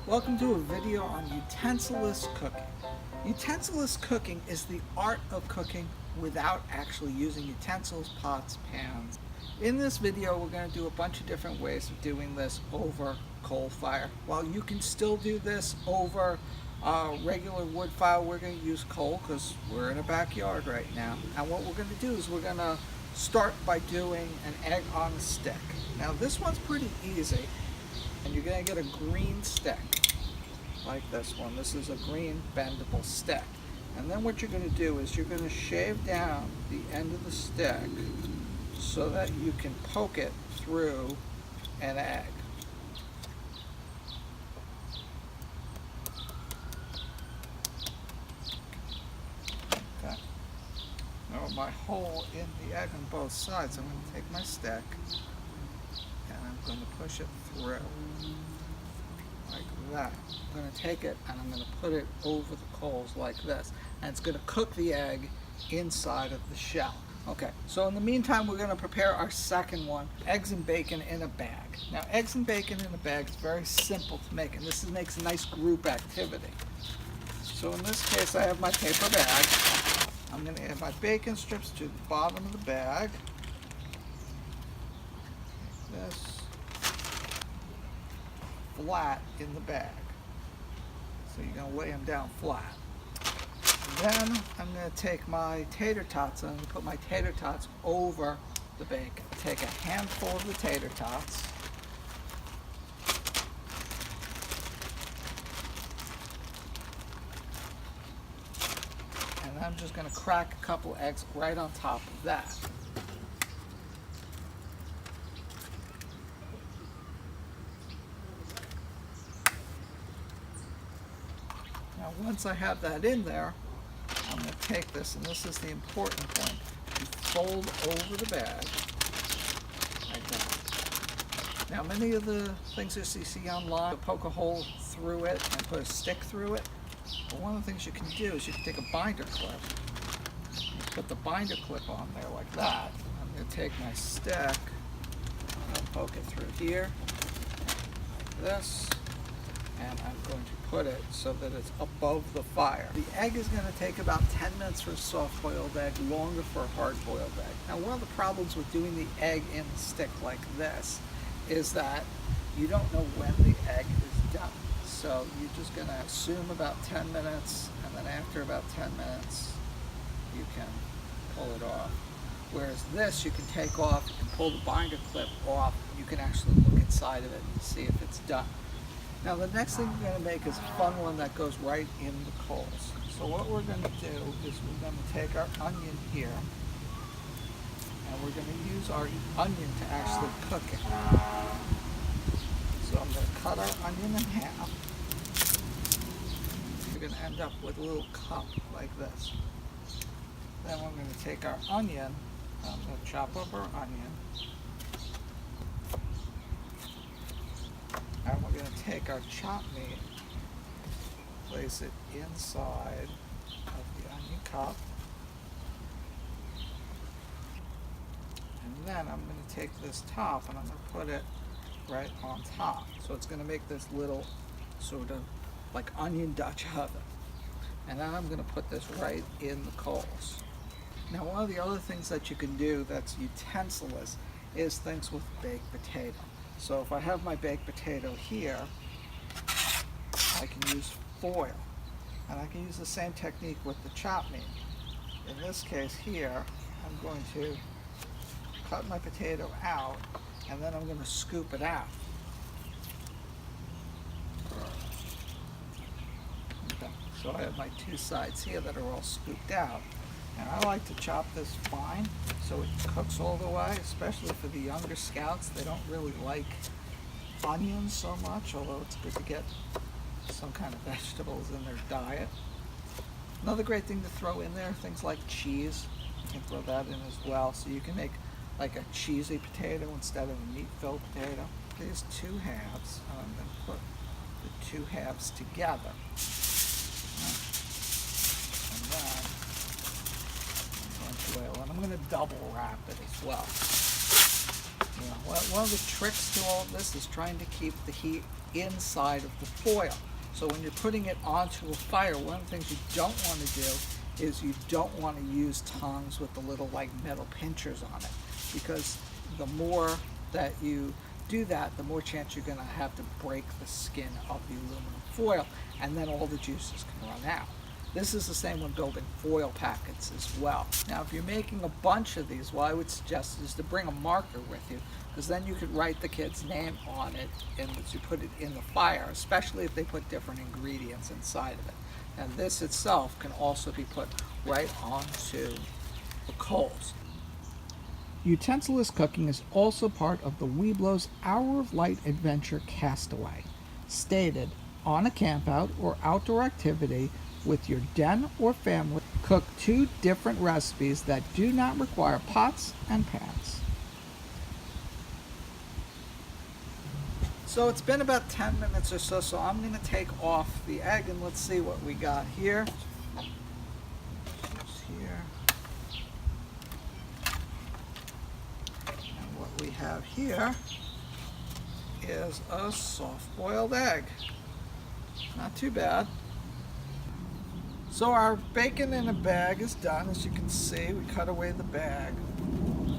Welcome to a video on utensilless cooking. Utensilless cooking is the art of cooking without actually using utensils, pots, pans. In this video we're going to do a bunch of different ways of doing this over coal fire. While you can still do this over regular wood fire, we're going to use coal because we're in a backyard right now. And what we're going to do is we're going to start by doing an egg on a stick. Now this one's pretty easy. And you're going to get a green stick, like this one. This is a green bendable stick. And then what you're going to do is you're going to shave down the end of the stick so that you can poke it through an egg. Okay. Now my hole in the egg on both sides, I'm going to take my stick and I'm going to push it through like that. I'm going to take it and I'm going to put it over the coals like this, and it's going to cook the egg inside of the shell. Okay, so in the meantime we're going to prepare our second one, eggs and bacon in a bag. Now eggs and bacon in a bag is very simple to make, and this makes a nice group activity. So in this case I have my paper bag. I'm going to add my bacon strips to the bottom of the bag. This flat in the bag. So you're going to lay them down flat. Then I'm going to take my tater tots and I'm going to put my tater tots over the bacon. Take a handful of the tater tots. And I'm just going to crack a couple eggs right on top of that. Now once I have that in there, I'm going to take this, and this is the important point, you fold over the bag like that. Now many of the things that you see online, you poke a hole through it and put a stick through it. But one of the things you can do is you can take a binder clip, and put the binder clip on there like that. I'm going to take my stick and poke it through here, like this. And I'm going to put it so that it's above the fire. The egg is going to take about 10 minutes for a soft-boiled egg, longer for a hard-boiled egg. Now one of the problems with doing the egg in the stick like this is that you don't know when the egg is done. So you're just going to assume about 10 minutes, and then after about 10 minutes you can pull it off. Whereas this you can take off, you can pull the binder clip off, you can actually look inside of it and see if it's done. Now the next thing we're going to make is a fun one that goes right in the coals. So what we're going to do is we're going to take our onion here, and we're going to use our onion to actually cook it. So I'm going to cut our onion in half. We're going to end up with a little cup like this. Then we're going to take our onion, I'm going to chop up our onion. And we're going to take our chopped meat, place it inside of the onion cup. And then I'm going to take this top and I'm going to put it right on top. So it's going to make this little sort of like onion Dutch oven. And then I'm going to put this right in the coals. Now one of the other things that you can do that's utensilless is things with baked potato. So if I have my baked potato here, I can use foil. And I can use the same technique with the chopped meat. In this case here, I'm going to cut my potato out, and then I'm going to scoop it out. Okay. So I have my two sides here that are all scooped out. And I like to chop this fine so it cooks all the way, especially for the younger scouts. They don't really like onions so much, although it's good to get some kind of vegetables in their diet. Another great thing to throw in there, things like cheese. You can throw that in as well, so you can make like a cheesy potato instead of a meat-filled potato. There's two halves, and I'm going to put the two halves together. And then and I'm going to double wrap it as well. Yeah, well, one of the tricks to all of this is trying to keep the heat inside of the foil. So when you're putting it onto a fire, one of the things you don't want to do is you don't want to use tongs with the little like metal pinchers on it, because the more that you do that, the more chance you're going to have to break the skin of the aluminum foil, and then all the juices can run out. This is the same when building foil packets as well. Now, if you're making a bunch of these, what I would suggest is to bring a marker with you, because then you could write the kid's name on it and as you put it in the fire, especially if they put different ingredients inside of it. And this itself can also be put right onto the coals. Utensilless cooking is also part of the Weeblo's Hour of Light Adventure Castaway, stated on a campout or outdoor activity with your den or family. Cook 2 different recipes that do not require pots and pans. So it's been about 10 minutes or so, so I'm going to take off the egg and let's see what we got here. And what we have here is a soft-boiled egg. Not too bad. So our bacon in a bag is done. As you can see, we cut away the bag.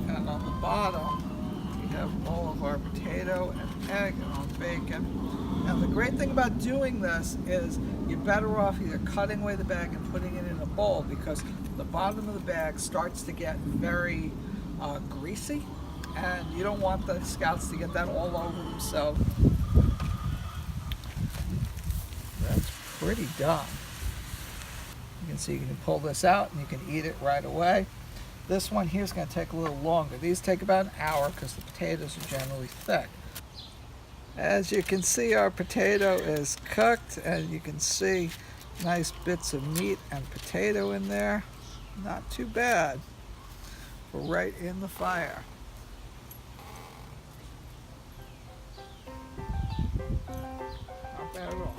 And on the bottom, we have all of our potato and egg and our bacon. And the great thing about doing this is you're better off either cutting away the bag and putting it in a bowl, because the bottom of the bag starts to get very greasy. And you don't want the scouts to get that all over them. So that's pretty done. You can see you can pull this out and you can eat it right away. This one here is going to take a little longer. These take about an hour because the potatoes are generally thick. As you can see, our potato is cooked, and you can see nice bits of meat and potato in there. Not too bad for right in the fire. Not bad at all.